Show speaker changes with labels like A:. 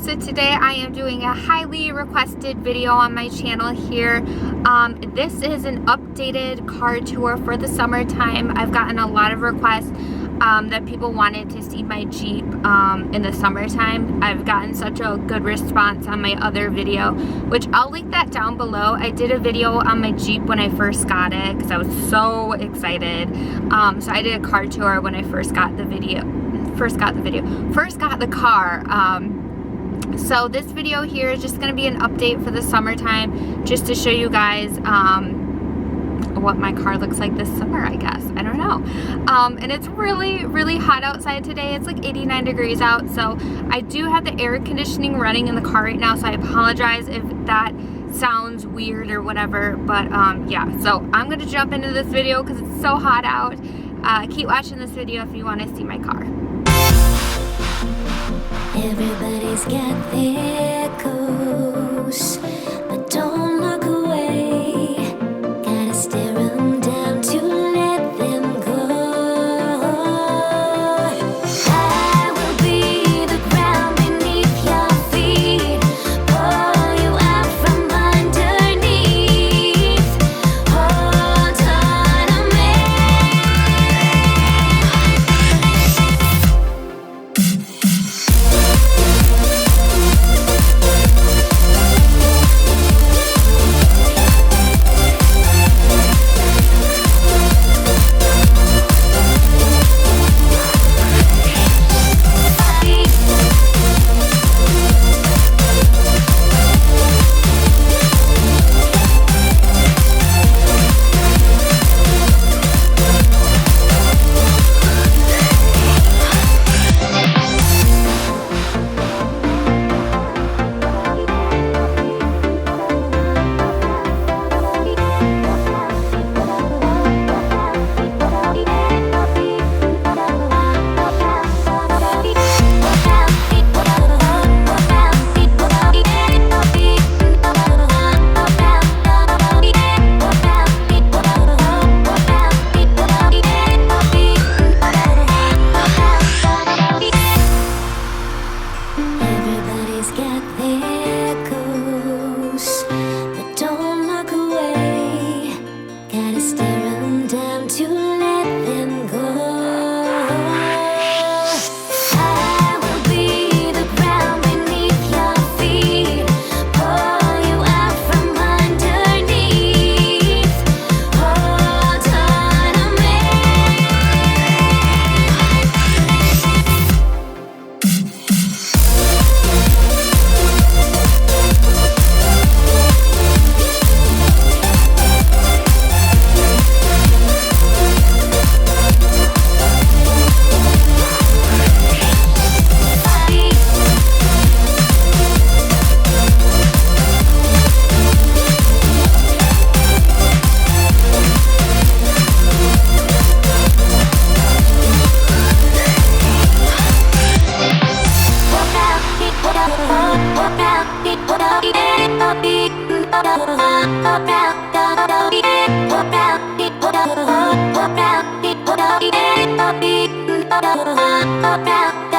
A: so today I am doing a highly requested video on my channel here. This is an updated car tour for the summertime. I've gotten a lot of requests that people wanted to see my Jeep in the summertime. I've gotten such a good response on my other video, which I'll link that down below. I did a video on my Jeep when I first got it because I was so excited. So I did a car tour when I first got the car. So this video here is just going to be an update for the summertime, just to show you guys what my car looks like this summer, I guess. I don't know. And it's really hot outside today. It's like 89 degrees out, so I do have the air conditioning running in the car right now, so I apologize if that sounds weird or whatever, but yeah, so I'm gonna jump into this video because it's so hot out. Keep watching this video if you want to see my car.
B: Everybody's got their goals, but don't look away. Gotta stare them down to let them go. I will be the ground beneath your feet, pull you out from underneath. Hold on to me. Everybody's got their goals, but don't look away. Gotta stare them down to let them go. I will be the ground beneath your feet, pull you out from underneath. Hold on to me. Pop out.